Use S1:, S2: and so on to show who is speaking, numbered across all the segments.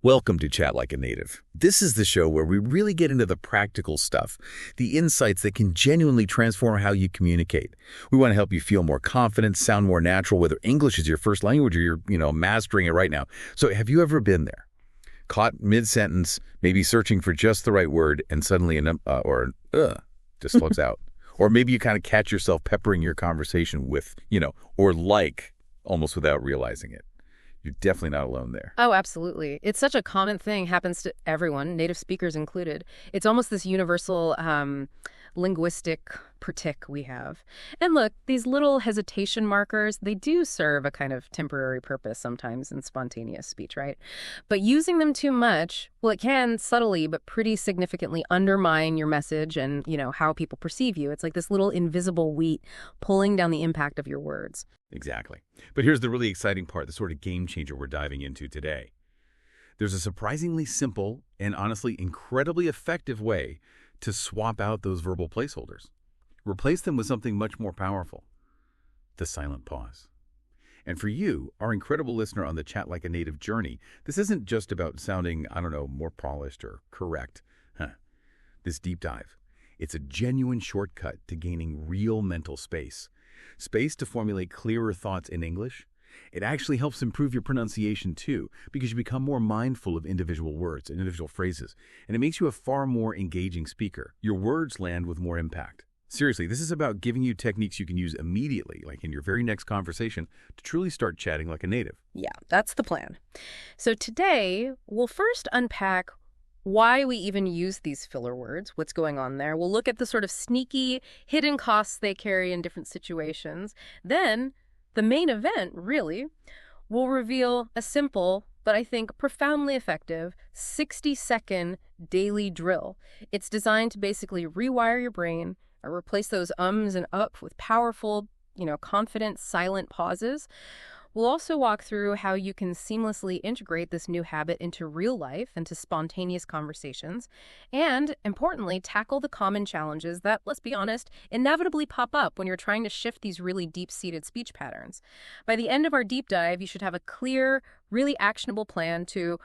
S1: Welcome to Chat Like a Native. This is the show where we really get into the practical stuff, the insights that can genuinely transform how you communicate. We want to help you feel more confident, sound more natural, whether English is your first language or you're, mastering it right now. So have you ever been there? Caught mid-sentence, maybe searching for just the right word, and suddenly just slips out. Or maybe you kind of catch yourself peppering your conversation with, or almost without realizing it. You're definitely not alone there.
S2: Oh, absolutely. It's such a common thing, happens to everyone, native speakers included. It's almost this universal linguistic tic we have. And look, these little hesitation markers, they do serve a kind of temporary purpose sometimes in spontaneous speech, right? But using them too much, well, it can subtly but pretty significantly undermine your message and, how people perceive you. It's like this little invisible wheat pulling down the impact of your words.
S1: Exactly. But here's the really exciting part, the sort of game changer we're diving into today. There's a surprisingly simple and honestly incredibly effective way to swap out those verbal placeholders. Replace them with something much more powerful, the silent pause. And for you, our incredible listener on the Chat Like a Native journey, this isn't just about sounding, more polished or correct. This deep dive, it's a genuine shortcut to gaining real mental space. Space to formulate clearer thoughts in English. It actually helps improve your pronunciation too, because you become more mindful of individual words and individual phrases, and it makes you a far more engaging speaker. Your words land with more impact. Seriously, this is about giving you techniques you can use immediately, like in your very next conversation, to truly start chatting like a native.
S2: Yeah, that's the plan. So today, we'll first unpack why we even use these filler words, what's going on there. We'll look at the sort of sneaky, hidden costs they carry in different situations. Then, the main event, really, will reveal a simple, but I think profoundly effective, 60-second daily drill. It's designed to basically rewire your brain, replace those ums and ups with powerful, confident, silent pauses. We'll also walk through how you can seamlessly integrate this new habit into real life and to spontaneous conversations, and, importantly, tackle the common challenges that, let's be honest, inevitably pop up when you're trying to shift these really deep-seated speech patterns. By the end of our deep dive, you should have a clear, really actionable plan to,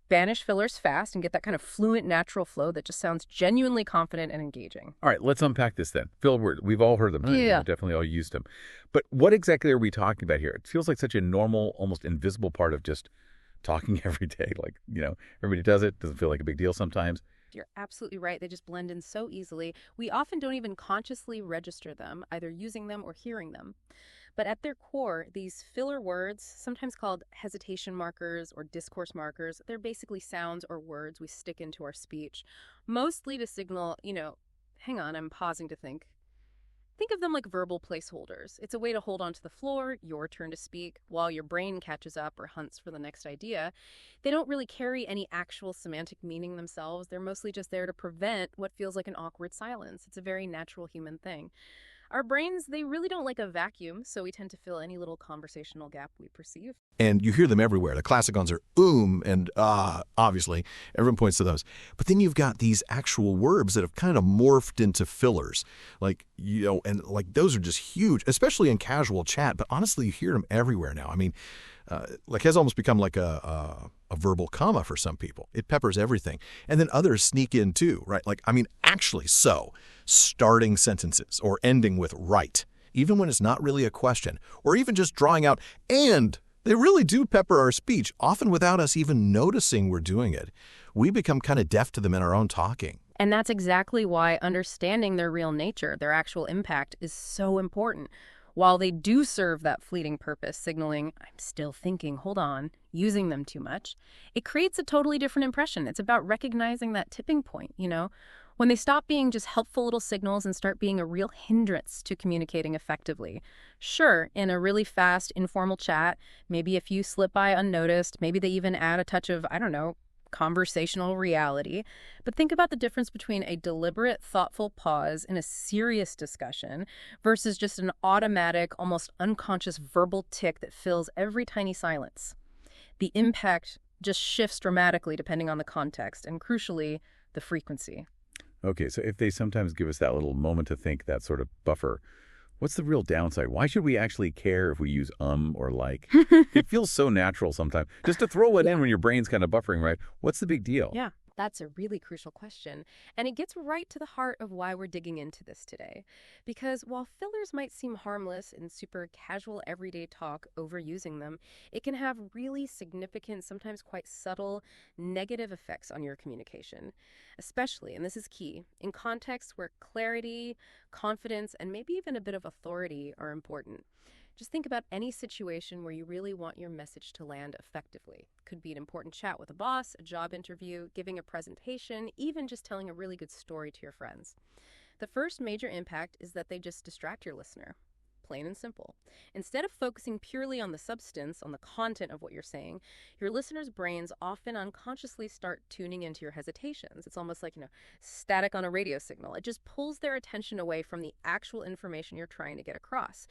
S2: banish fillers fast and get that kind of fluent, natural flow that just sounds genuinely confident and engaging.
S1: All right, let's unpack this then. Filler words, we've all heard them.
S2: Yeah.
S1: We've definitely all used them. But what exactly are we talking about here? It feels like such a normal, almost invisible part of just talking every day. Everybody does it. Doesn't feel like a big deal sometimes.
S2: You're absolutely right. They just blend in so easily. We often don't even consciously register them, either using them or hearing them. But at their core, these filler words, sometimes called hesitation markers or discourse markers, they're basically sounds or words we stick into our speech, mostly to signal, hang on, I'm pausing to think. Think of them like verbal placeholders. It's a way to hold on to the floor, your turn to speak, while your brain catches up or hunts for the next idea. They don't really carry any actual semantic meaning themselves. They're mostly just there to prevent what feels like an awkward silence. It's a very natural human thing. Our brains, they really don't like a vacuum, so we tend to fill any little conversational gap we perceive.
S3: And you hear them everywhere. The classic ones are and obviously. Everyone points to those. But then you've got these actual verbs that have kind of morphed into fillers. And those are just huge, especially in casual chat. But honestly, you hear them everywhere now. Has almost become like a verbal comma for some people. It peppers everything. And then others sneak in too, right? Actually, so starting sentences or ending with right, even when it's not really a question, or even just drawing out and. They really do pepper our speech, often without us even noticing we're doing it. We become kind of deaf to them in our own talking.
S2: And that's exactly why understanding their real nature, their actual impact, is so important. While they do serve that fleeting purpose, signaling, I'm still thinking, hold on, using them too much, it creates a totally different impression. It's about recognizing that tipping point, when they stop being just helpful little signals and start being a real hindrance to communicating effectively. Sure, in a really fast, informal chat, maybe a few slip by unnoticed, maybe they even add a touch of, conversational reality. But think about the difference between a deliberate, thoughtful pause in a serious discussion versus just an automatic, almost unconscious verbal tic that fills every tiny silence. The impact just shifts dramatically depending on the context and, crucially, the frequency.
S1: Okay, so if they sometimes give us that little moment to think, that sort of buffer, What's the real downside? Why should we actually care if we use or like? It feels so natural sometimes. Just to throw it in when your brain's kind of buffering, right? What's the big deal?
S2: Yeah, that's a really crucial question. And it gets right to the heart of why we're digging into this today. Because while fillers might seem harmless in super casual everyday talk, overusing them, it can have really significant, sometimes quite subtle, negative effects on your communication. Especially, and this is key, in contexts where clarity, confidence, and maybe even a bit of authority are important. Just think about any situation where you really want your message to land effectively. Could be an important chat with a boss, a job interview, giving a presentation, even just telling a really good story to your friends. The first major impact is that they just distract your listener. Plain and simple. Instead of focusing purely on the substance, on the content of what you're saying, your listeners' brains often unconsciously start tuning into your hesitations. It's almost like, static on a radio signal. It just pulls their attention away from the actual information you're trying to get across.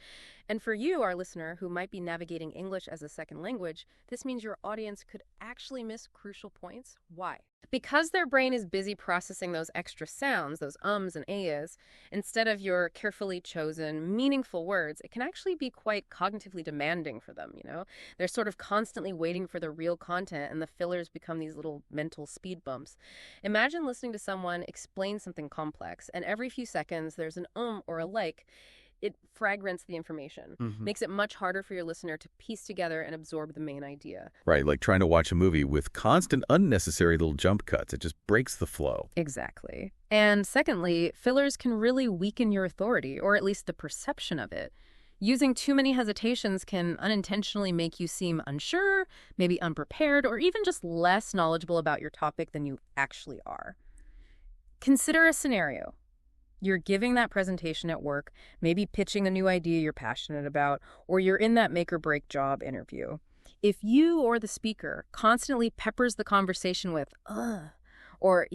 S2: And for you, our listener, who might be navigating English as a second language, this means your audience could actually miss crucial points. Why? Because their brain is busy processing those extra sounds, those ums and ahs, instead of your carefully chosen, meaningful words, it can actually be quite cognitively demanding for them, They're sort of constantly waiting for the real content, and the fillers become these little mental speed bumps. Imagine listening to someone explain something complex, and every few seconds there's an or a like. It fragments the information, makes it much harder for your listener to piece together and absorb the main idea.
S1: Right, like trying to watch a movie with constant unnecessary little jump cuts. It just breaks the flow.
S2: Exactly. And secondly, fillers can really weaken your authority, or at least the perception of it. Using too many hesitations can unintentionally make you seem unsure, maybe unprepared, or even just less knowledgeable about your topic than you actually are. Consider a scenario. You're giving that presentation at work, maybe pitching a new idea you're passionate about, or you're in that make or break job interview. If you or the speaker constantly peppers the conversation with, or,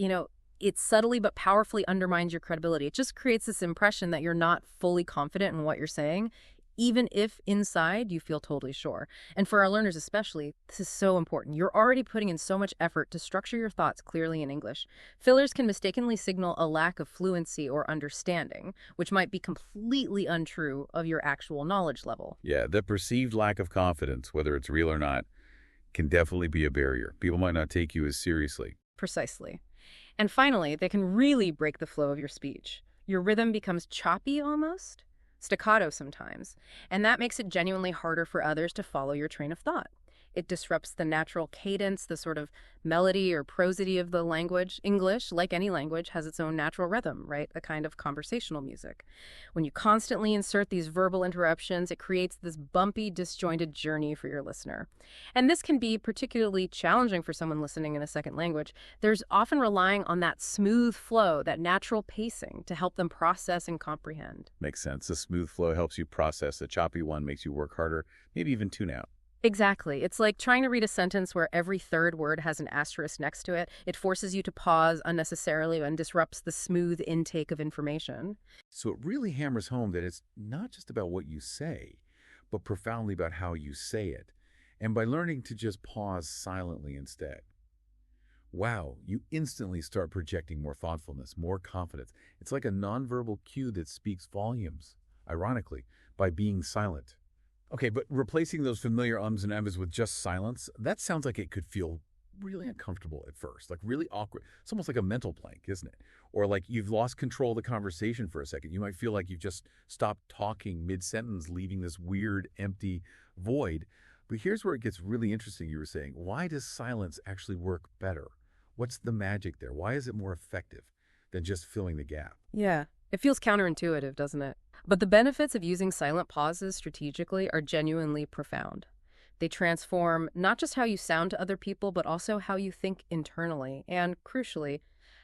S2: it subtly but powerfully undermines your credibility. It just creates this impression that you're not fully confident in what you're saying, even if inside you feel totally sure. And for our learners especially, this is so important. You're already putting in so much effort to structure your thoughts clearly in English. Fillers can mistakenly signal a lack of fluency or understanding, which might be completely untrue of your actual knowledge level.
S1: Yeah, the perceived lack of confidence, whether it's real or not, can definitely be a barrier. People might not take you as seriously.
S2: Precisely. And finally, they can really break the flow of your speech. Your rhythm becomes choppy almost, staccato sometimes, and that makes it genuinely harder for others to follow your train of thought. It disrupts the natural cadence, the sort of melody or prosody of the language. English, like any language, has its own natural rhythm, right? A kind of conversational music. When you constantly insert these verbal interruptions, it creates this bumpy, disjointed journey for your listener. And this can be particularly challenging for someone listening in a second language. There's often relying on that smooth flow, that natural pacing, to help them process and comprehend.
S1: Makes sense. The smooth flow helps you process. The choppy one makes you work harder, maybe even tune out.
S2: Exactly. It's like trying to read a sentence where every third word has an asterisk next to it. It forces you to pause unnecessarily and disrupts the smooth intake of information.
S1: So it really hammers home that it's not just about what you say, but profoundly about how you say it. And by learning to just pause silently instead. Wow, you instantly start projecting more thoughtfulness, more confidence. It's like a nonverbal cue that speaks volumes, ironically, by being silent. Okay, but replacing those familiar ums and ums with just silence, that sounds like it could feel really uncomfortable at first, like really awkward. It's almost like a mental blank, isn't it? Or like you've lost control of the conversation for a second. You might feel like you've just stopped talking mid-sentence, leaving this weird, empty void. But here's where it gets really interesting, you were saying. Why does silence actually work better? What's the magic there? Why is it more effective than just filling the gap?
S2: Yeah, it feels counterintuitive, doesn't it? But the benefits of using silent pauses strategically are genuinely profound. They transform not just how you sound to other people, but also how you think internally, and crucially,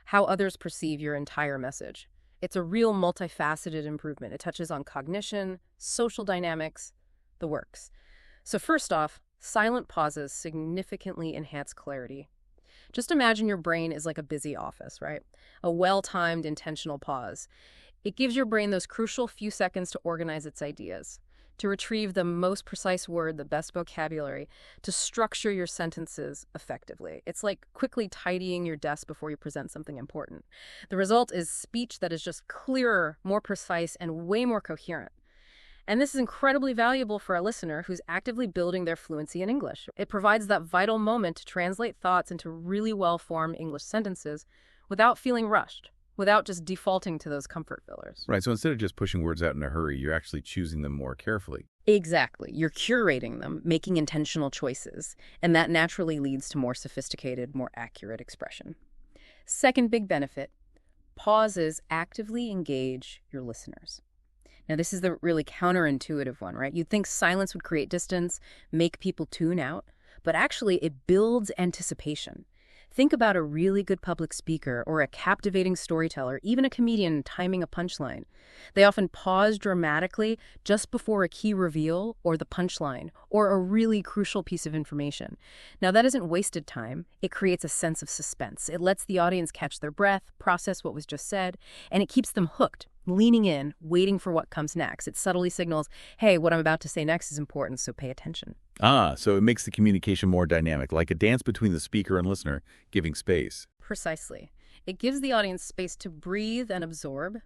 S2: how others perceive your entire message. It's a real multifaceted improvement. It touches on cognition, social dynamics, the works. So first off, silent pauses significantly enhance clarity. Just imagine your brain is like a busy office, right? A well-timed, intentional pause. It gives your brain those crucial few seconds to organize its ideas, to retrieve the most precise word, the best vocabulary, to structure your sentences effectively. It's like quickly tidying your desk before you present something important. The result is speech that is just clearer, more precise, and way more coherent. And this is incredibly valuable for a listener who's actively building their fluency in English. It provides that vital moment to translate thoughts into really well-formed English sentences without feeling rushed, without just defaulting to those comfort fillers.
S1: Right, so instead of just pushing words out in a hurry, you're actually choosing them more carefully.
S2: Exactly. You're curating them, making intentional choices, and that naturally leads to more sophisticated, more accurate expression. Second big benefit, pauses actively engage your listeners. Now, this is the really counterintuitive one, right? You'd think silence would create distance, make people tune out, but actually it builds anticipation. Think about a really good public speaker or a captivating storyteller, even a comedian timing a punchline. They often pause dramatically just before a key reveal or the punchline or a really crucial piece of information. Now, that isn't wasted time. It creates a sense of suspense. It lets the audience catch their breath, process what was just said, and it keeps them hooked, leaning in, waiting for what comes next. It subtly signals, hey, what I'm about to say next is important, so pay attention.
S1: So it makes the communication more dynamic, like a dance between the speaker and listener, giving space.
S2: Precisely. It gives the audience space to breathe and absorb.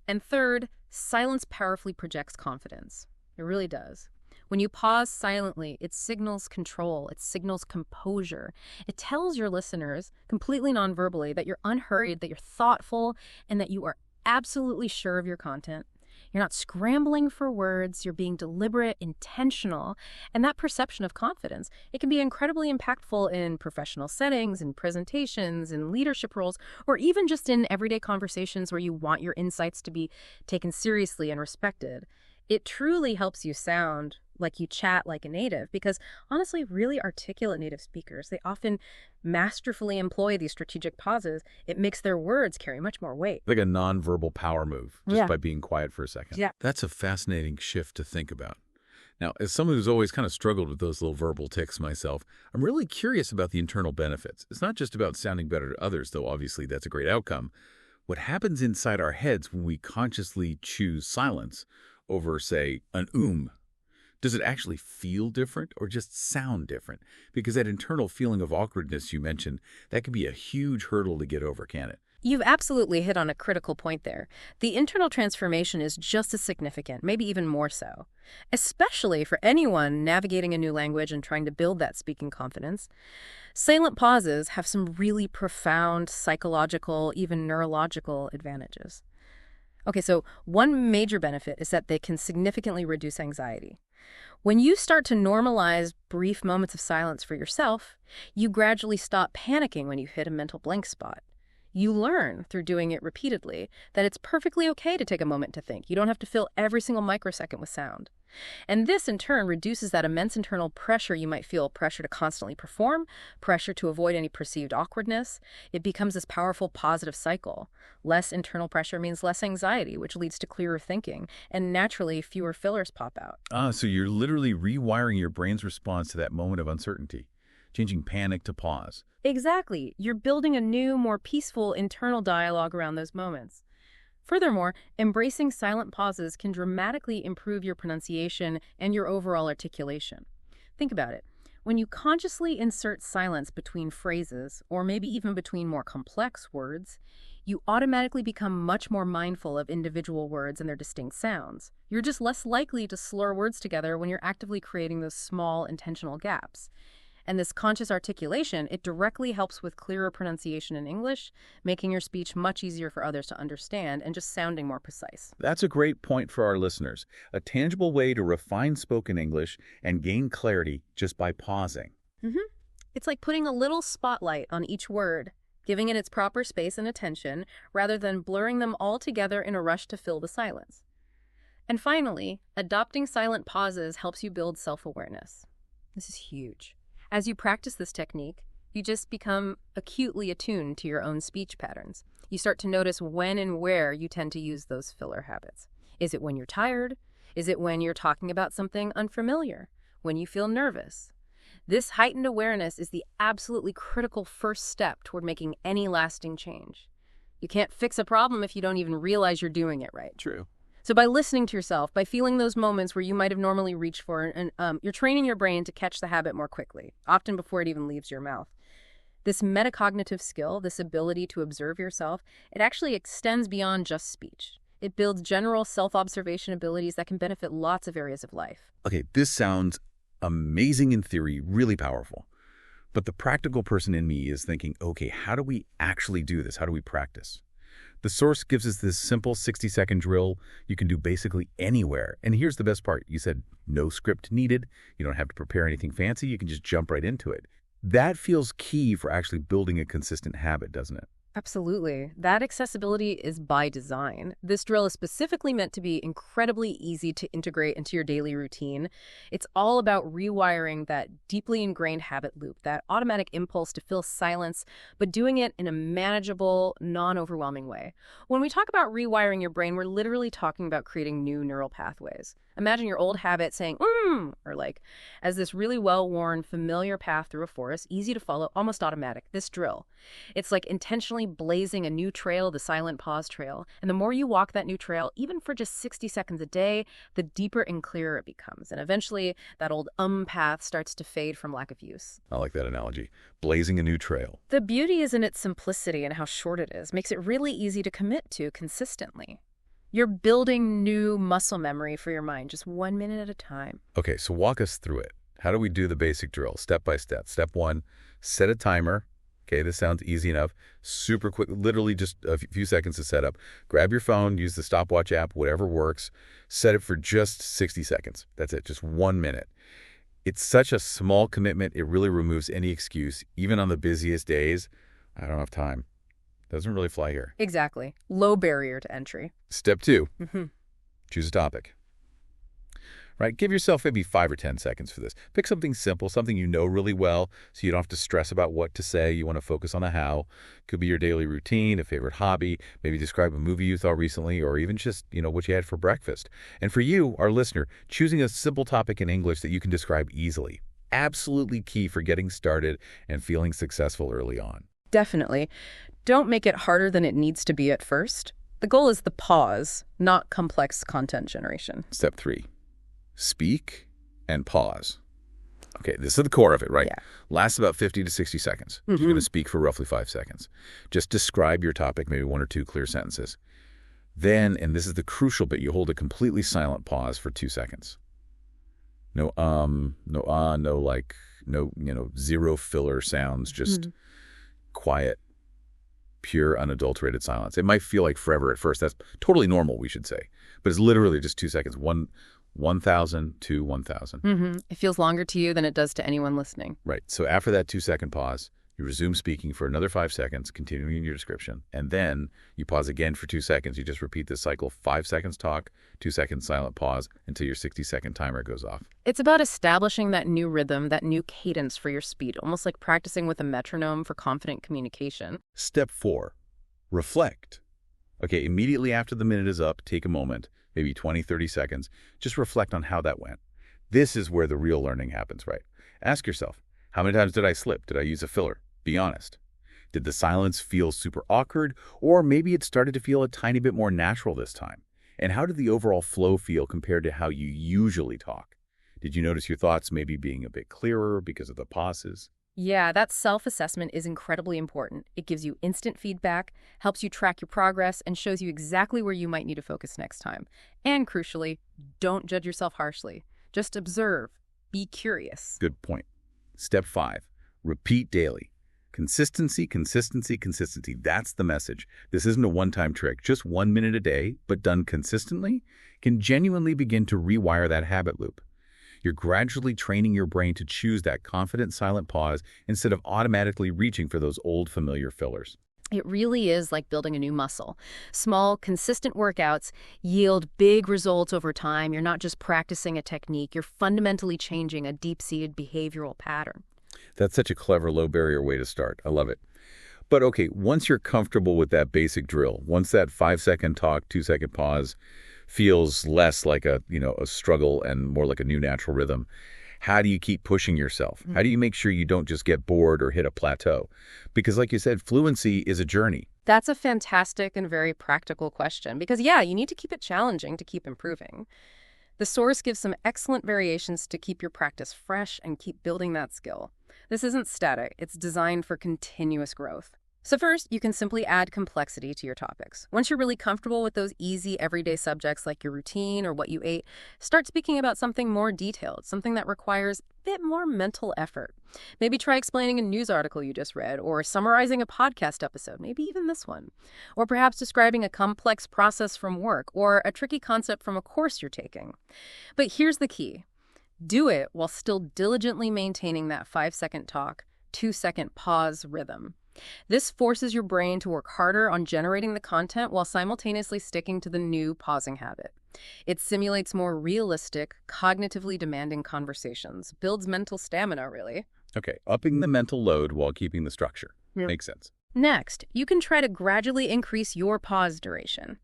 S2: And third, silence powerfully projects confidence. It really does. When you pause silently, it signals control, it signals composure. It tells your listeners, completely non-verbally, that you're unhurried, that you're thoughtful, and that you are absolutely sure of your content. You're not scrambling for words, you're being deliberate, intentional, and that perception of confidence, it can be incredibly impactful in professional settings, in presentations, in leadership roles, or even just in everyday conversations where you want your insights to be taken seriously and respected. It truly helps you sound like you chat like a native because, honestly, really articulate native speakers, they often masterfully employ these strategic pauses. It makes their words carry much more weight.
S1: Like a nonverbal power move, just by being quiet for a second.
S2: Yeah.
S1: That's a fascinating shift to think about. Now, as someone who's always kind of struggled with those little verbal tics myself, I'm really curious about the internal benefits. It's not just about sounding better to others, though obviously that's a great outcome. What happens inside our heads when we consciously choose silence over, say, an Does it actually feel different or just sound different? Because that internal feeling of awkwardness you mentioned, that can be a huge hurdle to get over, can it?
S2: You've absolutely hit on a critical point there. The internal transformation is just as significant, maybe even more so, especially for anyone navigating a new language and trying to build that speaking confidence. Silent pauses have some really profound psychological, even neurological advantages. Okay, so one major benefit is that they can significantly reduce anxiety. When you start to normalize brief moments of silence for yourself, you gradually stop panicking when you hit a mental blank spot. You learn through doing it repeatedly that it's perfectly okay to take a moment to think. You don't have to fill every single microsecond with sound. And this, in turn, reduces that immense internal pressure you might feel, pressure to constantly perform, pressure to avoid any perceived awkwardness. It becomes this powerful positive cycle. Less internal pressure means less anxiety, which leads to clearer thinking, and naturally fewer fillers pop out.
S1: So you're literally rewiring your brain's response to that moment of uncertainty, changing panic to pause.
S2: Exactly. You're building a new, more peaceful internal dialogue around those moments. Furthermore, embracing silent pauses can dramatically improve your pronunciation and your overall articulation. Think about it. When you consciously insert silence between phrases, or maybe even between more complex words, you automatically become much more mindful of individual words and their distinct sounds. You're just less likely to slur words together when you're actively creating those small, intentional gaps. And this conscious articulation, it directly helps with clearer pronunciation in English, making your speech much easier for others to understand and just sounding more precise.
S1: That's a great point for our listeners. A tangible way to refine spoken English and gain clarity just by pausing.
S2: It's like putting a little spotlight on each word, giving it its proper space and attention, rather than blurring them all together in a rush to fill the silence. And finally, adopting silent pauses helps you build self-awareness. This is huge. As you practice this technique, you just become acutely attuned to your own speech patterns. You start to notice when and where you tend to use those filler habits. Is it when you're tired? Is it when you're talking about something unfamiliar? When you feel nervous? This heightened awareness is the absolutely critical first step toward making any lasting change. You can't fix a problem if you don't even realize you're doing it right.
S1: True.
S2: So by listening to yourself, by feeling those moments where you might have normally reached for, and you're training your brain to catch the habit more quickly, often before it even leaves your mouth. This metacognitive skill, this ability to observe yourself, it actually extends beyond just speech. It builds general self-observation abilities that can benefit lots of areas of life.
S1: Okay, this sounds amazing in theory, really powerful. But the practical person in me is thinking, okay, how do we actually do this? How do we practice? The source gives us this simple 60-second drill you can do basically anywhere. And here's the best part. You said no script needed. You don't have to prepare anything fancy. You can just jump right into it. That feels key for actually building a consistent habit, doesn't it?
S2: Absolutely. That accessibility is by design. This drill is specifically meant to be incredibly easy to integrate into your daily routine. It's all about rewiring that deeply ingrained habit loop, that automatic impulse to fill silence, but doing it in a manageable, non-overwhelming way. When we talk about rewiring your brain, we're literally talking about creating new neural pathways. Imagine your old habit saying, or like, as this really well-worn, familiar path through a forest, easy to follow, almost automatic, this drill. It's like intentionally blazing a new trail, the silent pause trail. And the more you walk that new trail, even for just 60 seconds a day, the deeper and clearer it becomes. And eventually, that old path starts to fade from lack of use.
S1: I like that analogy. Blazing a new trail.
S2: The beauty is in its simplicity and how short it is. Makes it really easy to commit to consistently. You're building new muscle memory for your mind, just 1 minute at a time.
S1: Okay, so walk us through it. How do we do the basic drill, step by step? Step 1, set a timer. Okay, this sounds easy enough. Super quick, literally just a few seconds to set up. Grab your phone, use the stopwatch app, whatever works. Set it for just 60 seconds. That's it, just 1 minute. It's such a small commitment, it really removes any excuse. Even on the busiest days, I don't have time. Doesn't really fly here.
S2: Exactly. Low barrier to entry.
S1: Step 2, choose a topic. Right? Give yourself maybe 5 or 10 seconds for this. Pick something simple, something you know really well, so you don't have to stress about what to say. You want to focus on the how. Could be your daily routine, a favorite hobby, maybe describe a movie you saw recently, or even just, what you had for breakfast. And for you, our listener, choosing a simple topic in English that you can describe easily. Absolutely key for getting started and feeling successful early on.
S2: Definitely. Don't make it harder than it needs to be at first. The goal is the pause, not complex content generation.
S1: Step 3, speak and pause. Okay, this is the core of it, right?
S2: Yeah.
S1: Lasts about 50 to 60 seconds. You're going to speak for roughly 5 seconds. Just describe your topic, maybe 1 or 2 clear sentences. Then, and this is the crucial bit, you hold a completely silent pause for 2 seconds. No zero filler sounds, just quiet, pure, unadulterated silence. It might feel like forever at first. That's totally normal, we should say. But it's literally just 2 seconds. 1,000 to 1,000.
S2: It feels longer to you than it does to anyone listening.
S1: Right. So after that 2-second pause, you resume speaking for another 5 seconds, continuing your description. And then you pause again for 2 seconds. You just repeat this cycle, 5 seconds talk, 2 seconds silent pause until your 60-second timer goes off.
S2: It's about establishing that new rhythm, that new cadence for your speed, almost like practicing with a metronome for confident communication.
S1: Step 4, reflect. Okay, immediately after the minute is up, take a moment, maybe 20, 30 seconds. Just reflect on how that went. This is where the real learning happens, right? Ask yourself, how many times did I slip? Did I use a filler? Be honest. Did the silence feel super awkward? Or maybe it started to feel a tiny bit more natural this time? And how did the overall flow feel compared to how you usually talk? Did you notice your thoughts maybe being a bit clearer because of the pauses?
S2: Yeah, that self-assessment is incredibly important. It gives you instant feedback, helps you track your progress, and shows you exactly where you might need to focus next time. And crucially, don't judge yourself harshly. Just observe. Be curious.
S1: Good point. Step 5, repeat daily. Consistency, consistency, consistency. That's the message. This isn't a one-time trick. Just 1 minute a day, but done consistently, can genuinely begin to rewire that habit loop. You're gradually training your brain to choose that confident silent pause instead of automatically reaching for those old familiar fillers.
S2: It really is like building a new muscle. Small, consistent workouts yield big results over time. You're not just practicing a technique. You're fundamentally changing a deep-seated behavioral pattern.
S1: That's such a clever, low-barrier way to start. I love it. But okay, once you're comfortable with that basic drill, once that 5-second talk, 2-second pause feels less like a struggle and more like a new natural rhythm, how do you keep pushing yourself? How do you make sure you don't just get bored or hit a plateau? Because like you said, fluency is a journey.
S2: That's a fantastic and very practical question because, yeah, you need to keep it challenging to keep improving. The source gives some excellent variations to keep your practice fresh and keep building that skill. This isn't static. It's designed for continuous growth. So first, you can simply add complexity to your topics. Once you're really comfortable with those easy everyday subjects like your routine or what you ate, start speaking about something more detailed, something that requires a bit more mental effort. Maybe try explaining a news article you just read, or summarizing a podcast episode, maybe even this one. Or perhaps describing a complex process from work or a tricky concept from a course you're taking. But here's the key. Do it while still diligently maintaining that 5-second talk, 2-second pause rhythm. This forces your brain to work harder on generating the content while simultaneously sticking to the new pausing habit. It simulates more realistic, cognitively demanding conversations, builds mental stamina, really.
S1: Okay, upping the mental load while keeping the structure.
S2: Yep.
S1: Makes sense.
S2: Next, you can try to gradually increase your pause duration.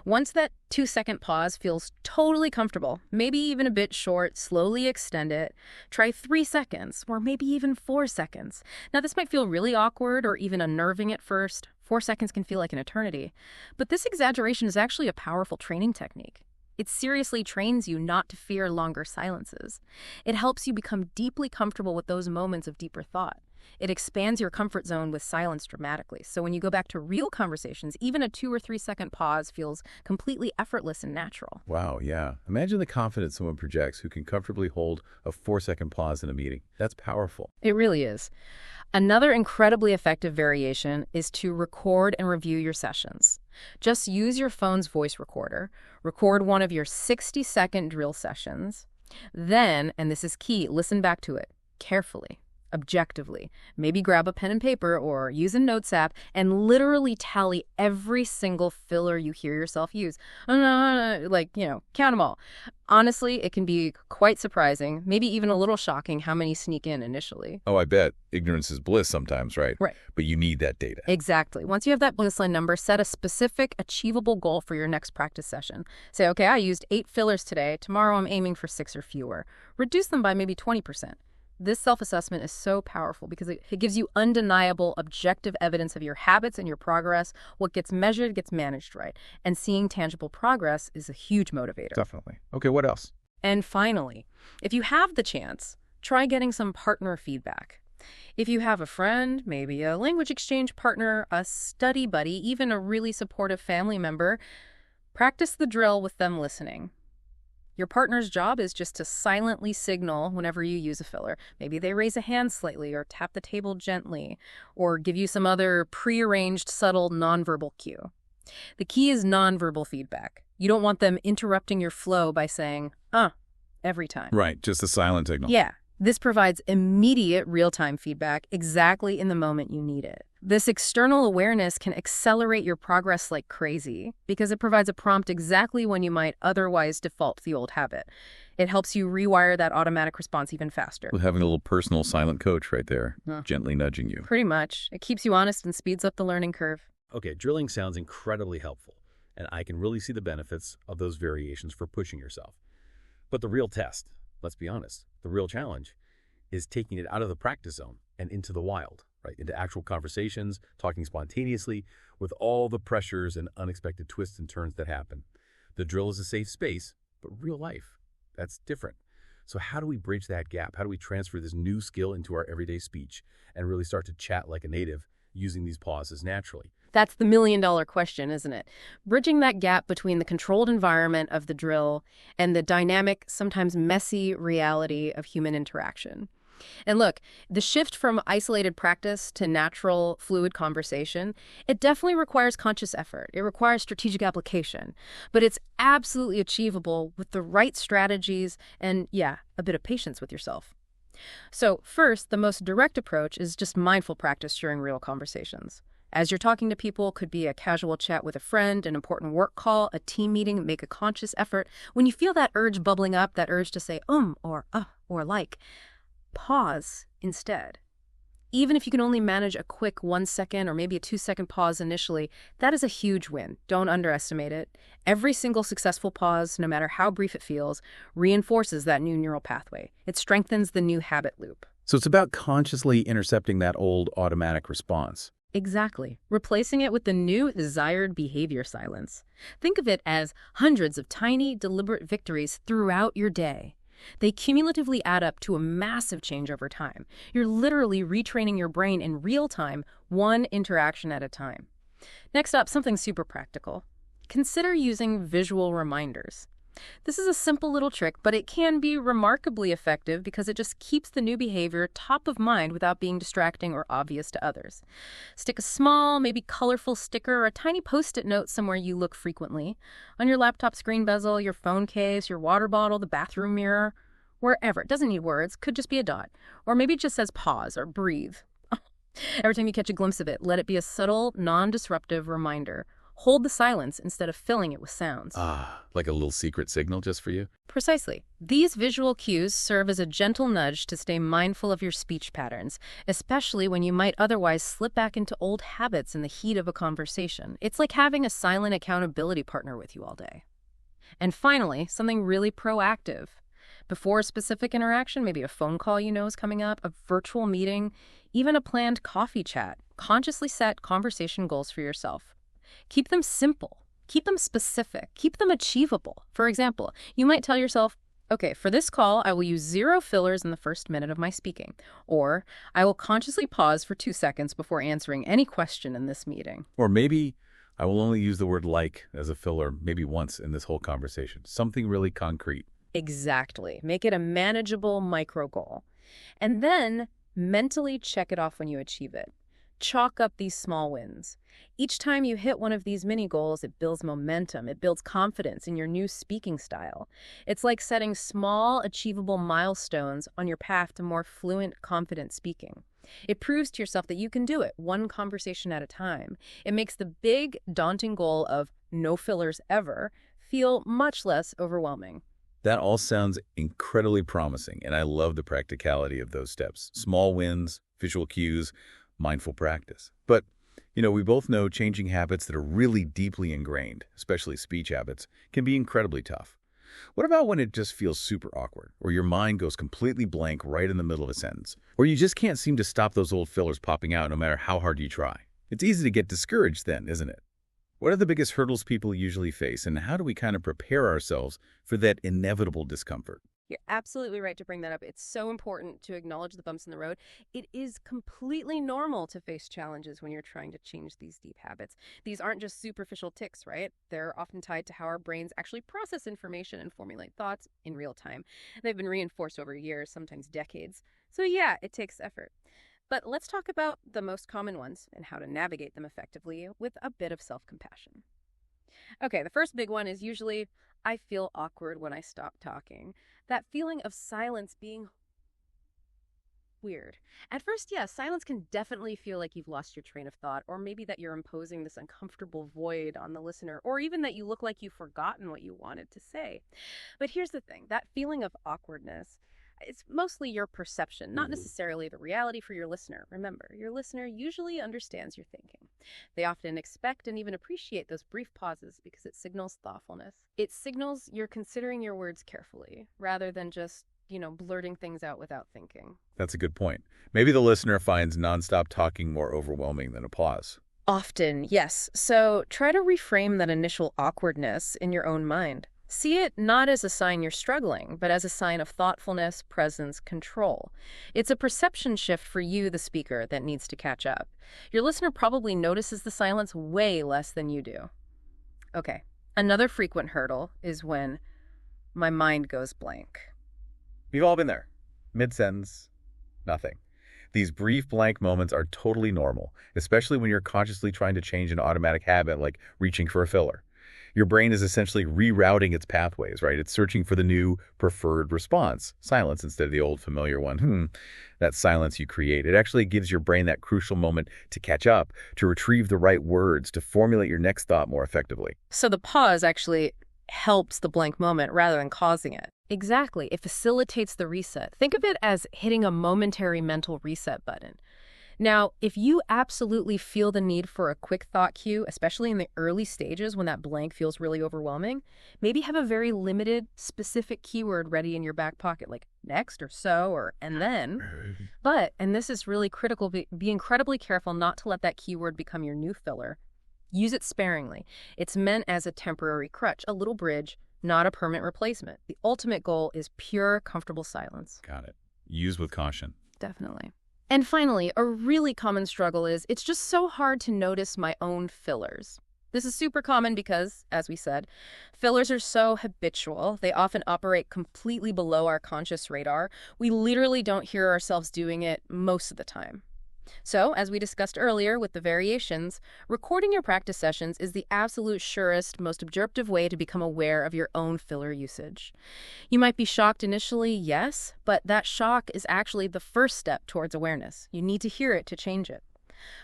S2: Once that 2-second pause feels totally comfortable, maybe even a bit short, slowly extend it. Try 3 seconds, or maybe even 4 seconds. Now, this might feel really awkward or even unnerving at first. 4 seconds can feel like an eternity. But this exaggeration is actually a powerful training technique. It seriously trains you not to fear longer silences. It helps you become deeply comfortable with those moments of deeper thought. It expands your comfort zone with silence dramatically. So when you go back to real conversations, even a 2 or 3 second pause feels completely effortless and natural.
S1: Wow, yeah. Imagine the confidence someone projects who can comfortably hold a 4-second pause in a meeting. That's powerful.
S2: It really is. Another incredibly effective variation is to record and review your sessions. Just use your phone's voice recorder, record one of your 60-second drill sessions. Then, and this is key, listen back to it carefully. Objectively. Maybe grab a pen and paper or use a notes app and literally tally every single filler you hear yourself use. Like, count them all. Honestly, it can be quite surprising, maybe even a little shocking how many sneak in initially.
S1: Oh, I bet. Ignorance is bliss sometimes, right?
S2: Right.
S1: But you need that data.
S2: Exactly. Once you have that baseline number, set a specific, achievable goal for your next practice session. Say, okay, I used 8 fillers today. Tomorrow I'm aiming for 6 or fewer. Reduce them by maybe 20%. This self-assessment is so powerful because it gives you undeniable, objective evidence of your habits and your progress. What gets measured gets managed right. And seeing tangible progress is a huge motivator.
S1: Definitely. Okay, what else?
S2: And finally, if you have the chance, try getting some partner feedback. If you have a friend, maybe a language exchange partner, a study buddy, even a really supportive family member, practice the drill with them listening. Your partner's job is just to silently signal whenever you use a filler. Maybe they raise a hand slightly or tap the table gently or give you some other prearranged, subtle, nonverbal cue. The key is nonverbal feedback. You don't want them interrupting your flow by saying, every time.
S1: Right, just a silent signal.
S2: Yeah. This provides immediate real-time feedback exactly in the moment you need it. This external awareness can accelerate your progress like crazy because it provides a prompt exactly when you might otherwise default to the old habit. It helps you rewire that automatic response even faster.
S1: With having a little personal silent coach right there, gently nudging you.
S2: Pretty much. It keeps you honest and speeds up the learning curve.
S4: Okay, drilling sounds incredibly helpful, and I can really see the benefits of those variations for pushing yourself. But the real test, let's be honest, the real challenge is taking it out of the practice zone and into the wild, right? Into actual conversations, talking spontaneously with all the pressures and unexpected twists and turns that happen. The drill is a safe space, but real life, that's different. So how do we bridge that gap? How do we transfer this new skill into our everyday speech and really start to chat like a native using these pauses naturally?
S2: That's the million-dollar question, isn't it? Bridging that gap between the controlled environment of the drill and the dynamic, sometimes messy reality of human interaction. And look, the shift from isolated practice to natural, fluid conversation, it definitely requires conscious effort. It requires strategic application. But it's absolutely achievable with the right strategies and, a bit of patience with yourself. So first, the most direct approach is just mindful practice during real conversations. As you're talking to people, could be a casual chat with a friend, an important work call, a team meeting, make a conscious effort. When you feel that urge bubbling up, that urge to say or like, pause instead. Even if you can only manage a quick 1 second or maybe a 2-second pause initially, that is a huge win. Don't underestimate it. Every single successful pause, no matter how brief it feels, reinforces that new neural pathway. It strengthens the new habit loop.
S1: So it's about consciously intercepting that old automatic response.
S2: Exactly. Replacing it with the new desired behavior silence. Think of it as hundreds of tiny, deliberate victories throughout your day. They cumulatively add up to a massive change over time. You're literally retraining your brain in real time, one interaction at a time. Next up, something super practical. Consider using visual reminders. This is a simple little trick, but it can be remarkably effective because it just keeps the new behavior top of mind without being distracting or obvious to others. Stick a small, maybe colorful sticker or a tiny post-it note somewhere you look frequently. On your laptop screen bezel, your phone case, your water bottle, the bathroom mirror, wherever. It doesn't need words, could just be a dot. Or maybe it just says pause or breathe. Every time you catch a glimpse of it, let it be a subtle, non-disruptive reminder. Hold the silence instead of filling it with sounds.
S1: Like a little secret signal just for you?
S2: Precisely. These visual cues serve as a gentle nudge to stay mindful of your speech patterns, especially when you might otherwise slip back into old habits in the heat of a conversation. It's like having a silent accountability partner with you all day. And finally, something really proactive. Before a specific interaction, maybe a phone call you know is coming up, a virtual meeting, even a planned coffee chat, consciously set conversation goals for yourself. Keep them simple. Keep them specific. Keep them achievable. For example, you might tell yourself, okay, for this call, I will use 0 fillers in the first minute of my speaking. Or, I will consciously pause for 2 seconds before answering any question in this meeting.
S1: Or maybe I will only use the word like as a filler maybe once in this whole conversation. Something really concrete.
S2: Exactly. Make it a manageable micro goal. And then mentally check it off when you achieve it. Chalk up these small wins. Each time you hit one of these mini goals, it builds momentum. It builds confidence in your new speaking style. It's like setting small, achievable milestones on your path to more fluent, confident speaking. It proves to yourself that you can do it, one conversation at a time. It makes the big, daunting goal of no fillers ever feel much less overwhelming.
S1: That all sounds incredibly promising, and I love the practicality of those steps. Small wins, visual cues, mindful practice. But, we both know changing habits that are really deeply ingrained, especially speech habits, can be incredibly tough. What about when it just feels super awkward, or your mind goes completely blank right in the middle of a sentence, or you just can't seem to stop those old fillers popping out no matter how hard you try? It's easy to get discouraged then, isn't it? What are the biggest hurdles people usually face, and how do we kind of prepare ourselves for that inevitable discomfort?
S2: You're absolutely right to bring that up. It's so important to acknowledge the bumps in the road. It is completely normal to face challenges when you're trying to change these deep habits. These aren't just superficial tics, right? They're often tied to how our brains actually process information and formulate thoughts in real time. They've been reinforced over years, sometimes decades. So yeah, it takes effort. But let's talk about the most common ones and how to navigate them effectively with a bit of self-compassion. Okay, the first big one is usually, I feel awkward when I stop talking. That feeling of silence being weird. At first, yeah, silence can definitely feel like you've lost your train of thought, or maybe that you're imposing this uncomfortable void on the listener, or even that you look like you've forgotten what you wanted to say. But here's the thing, that feeling of awkwardness, it's mostly your perception, not necessarily the reality for your listener. Remember, your listener usually understands your thinking. They often expect and even appreciate those brief pauses because it signals thoughtfulness. It signals you're considering your words carefully, rather than just, blurting things out without thinking.
S1: That's a good point. Maybe the listener finds nonstop talking more overwhelming than a pause.
S2: Often, yes. So try to reframe that initial awkwardness in your own mind. See it not as a sign you're struggling, but as a sign of thoughtfulness, presence, control. It's a perception shift for you, the speaker, that needs to catch up. Your listener probably notices the silence way less than you do. Okay, another frequent hurdle is when my mind goes blank.
S1: We've all been there. Mid-sentence, nothing. These brief blank moments are totally normal, especially when you're consciously trying to change an automatic habit like reaching for a filler. Your brain is essentially rerouting its pathways, right? It's searching for the new preferred response, silence instead of the old familiar one. That silence you create. It actually gives your brain that crucial moment to catch up, to retrieve the right words, to formulate your next thought more effectively.
S2: So the pause actually helps the blank moment rather than causing it. Exactly. It facilitates the reset. Think of it as hitting a momentary mental reset button. Now, if you absolutely feel the need for a quick thought cue, especially in the early stages when that blank feels really overwhelming, maybe have a very limited, specific keyword ready in your back pocket, like next or so or and then. But, and this is really critical, be incredibly careful not to let that keyword become your new filler. Use it sparingly. It's meant as a temporary crutch, a little bridge, not a permanent replacement. The ultimate goal is pure, comfortable silence.
S1: Got it. Use with caution.
S2: Definitely. And finally, a really common struggle is it's just so hard to notice my own fillers. This is super common because, as we said, fillers are so habitual. They often operate completely below our conscious radar. We literally don't hear ourselves doing it most of the time. So, as we discussed earlier with the variations, recording your practice sessions is the absolute surest, most objective way to become aware of your own filler usage. You might be shocked initially, yes, but that shock is actually the first step towards awareness. You need to hear it to change it.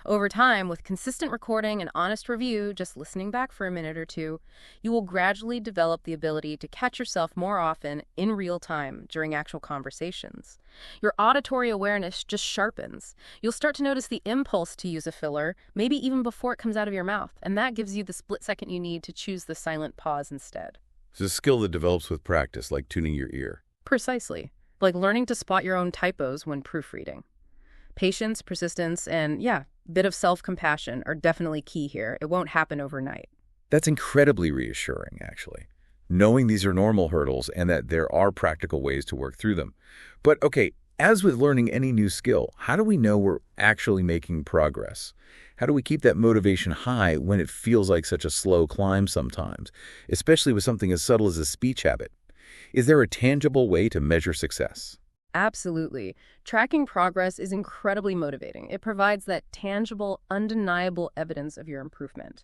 S2: Over time, with consistent recording and honest review, just listening back for a minute or two, you will gradually develop the ability to catch yourself more often in real time during actual conversations. Your auditory awareness just sharpens. You'll start to notice the impulse to use a filler, maybe even before it comes out of your mouth, and that gives you the split second you need to choose the silent pause instead.
S1: It's a skill that develops with practice, like tuning your ear.
S2: Precisely. Like learning to spot your own typos when proofreading. Patience, persistence, and bit of self-compassion are definitely key here. It won't happen overnight.
S1: That's incredibly reassuring, actually, knowing these are normal hurdles and that there are practical ways to work through them. But okay, as with learning any new skill, how do we know we're actually making progress? How do we keep that motivation high when it feels like such a slow climb sometimes, especially with something as subtle as a speech habit? Is there a tangible way to measure success?
S2: Absolutely. Tracking progress is incredibly motivating. It provides that tangible, undeniable evidence of your improvement,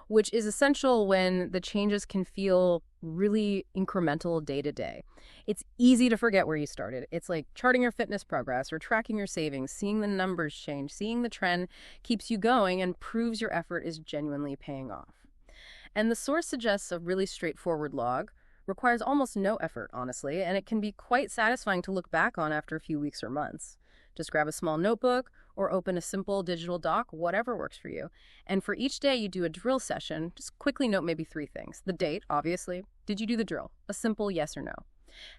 S2: which is essential when the changes can feel really incremental day to day. It's easy to forget where you started. It's like charting your fitness progress or tracking your savings, seeing the numbers change, seeing the trend keeps you going and proves your effort is genuinely paying off. And the source suggests a really straightforward log, requires almost no effort, honestly, and it can be quite satisfying to look back on after a few weeks or months. Just grab a small notebook or open a simple digital doc, whatever works for you. And for each day you do a drill session, just quickly note maybe 3 things. The date, obviously. Did you do the drill? A simple yes or no.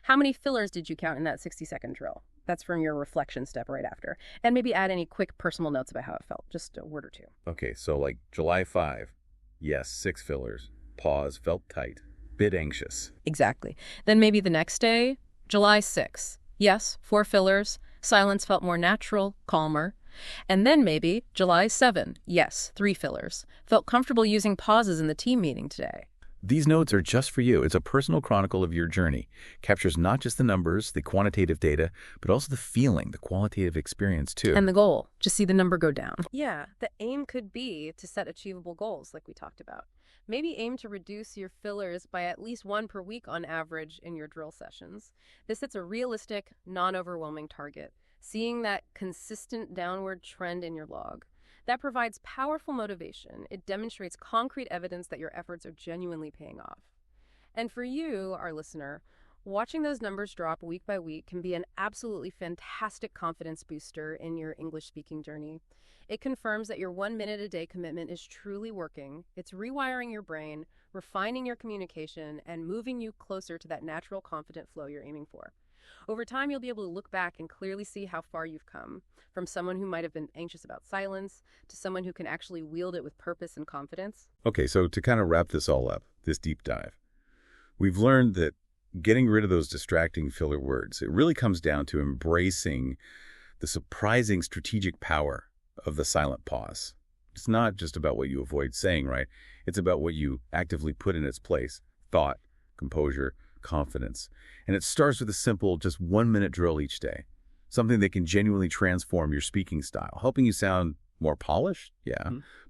S2: How many fillers did you count in that 60-second drill? That's from your reflection step right after. And maybe add any quick personal notes about how it felt, just a word or 2.
S1: Okay, so like July 5, yes, 6 fillers. Pause, felt tight. Bit anxious.
S2: Exactly. Then maybe the next day, July 6. Yes, 4 fillers. Silence felt more natural, calmer. And then maybe July 7. Yes, 3 fillers. Felt comfortable using pauses in the team meeting today.
S1: These notes are just for you. It's a personal chronicle of your journey. Captures not just the numbers, the quantitative data, but also the feeling, the qualitative experience too.
S2: And the goal, just see the number go down. Yeah, the aim could be to set achievable goals like we talked about. Maybe aim to reduce your fillers by at least 1 per week on average in your drill sessions. This sets a realistic, non-overwhelming target, seeing that consistent downward trend in your log. That provides powerful motivation. It demonstrates concrete evidence that your efforts are genuinely paying off. And for you, our listener, watching those numbers drop week by week can be an absolutely fantastic confidence booster in your English-speaking journey. It confirms that your 1 minute a day commitment is truly working. It's rewiring your brain, refining your communication, and moving you closer to that natural, confident flow you're aiming for. Over time, you'll be able to look back and clearly see how far you've come, from someone who might have been anxious about silence to someone who can actually wield it with purpose and confidence.
S1: Okay, so to kind of wrap this all up, this deep dive, we've learned that getting rid of those distracting filler words, it really comes down to embracing the surprising strategic power of the silent pause. It's not just about what you avoid saying, right? It's about what you actively put in its place. Thought, composure, confidence. And it starts with a simple, just 1 minute drill each day. Something that can genuinely transform your speaking style, helping you sound more polished,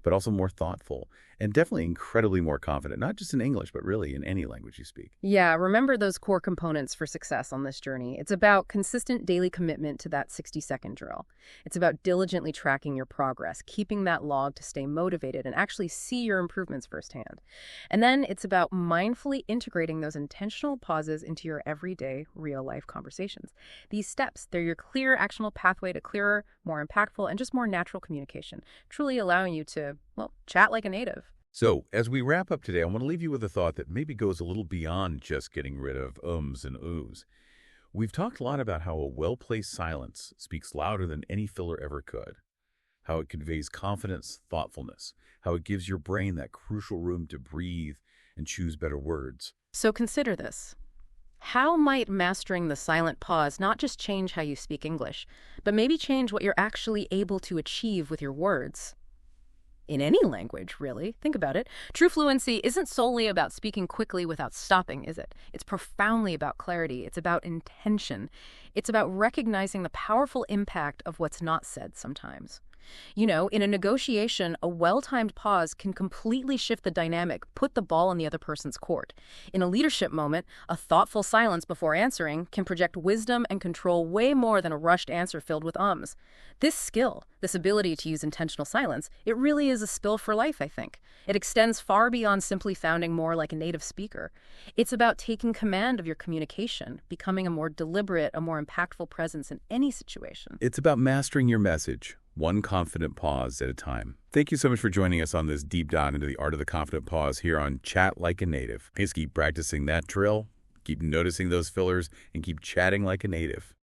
S1: but also more thoughtful, and definitely incredibly more confident, not just in English, but really in any language you speak.
S2: Yeah, remember those core components for success on this journey. It's about consistent daily commitment to that 60-second drill. It's about diligently tracking your progress, keeping that log to stay motivated and actually see your improvements firsthand. And then it's about mindfully integrating those intentional pauses into your everyday, real-life conversations. These steps, they're your clear, actionable pathway to clearer, more impactful, and just more natural communication, truly allowing you to, chat like a native.
S1: So, as we wrap up today, I want to leave you with a thought that maybe goes a little beyond just getting rid of ums and oohs. We've talked a lot about how a well-placed silence speaks louder than any filler ever could, how it conveys confidence, thoughtfulness, how it gives your brain that crucial room to breathe and choose better words.
S2: So consider this. How might mastering the silent pause not just change how you speak English, but maybe change what you're actually able to achieve with your words? In any language, really. Think about it. True fluency isn't solely about speaking quickly without stopping, is it? It's profoundly about clarity. It's about intention. It's about recognizing the powerful impact of what's not said sometimes. You know, in a negotiation, a well-timed pause can completely shift the dynamic, put the ball in the other person's court. In a leadership moment, a thoughtful silence before answering can project wisdom and control way more than a rushed answer filled with ums. This skill, this ability to use intentional silence, it really is a skill for life, I think. It extends far beyond simply sounding more like a native speaker. It's about taking command of your communication, becoming a more deliberate, a more impactful presence in any situation.
S1: It's about mastering your message, one confident pause at a time. Thank you so much for joining us on this deep dive into the art of the confident pause here on Chat Like a Native. Please keep practicing that drill, keep noticing those fillers, and keep chatting like a native.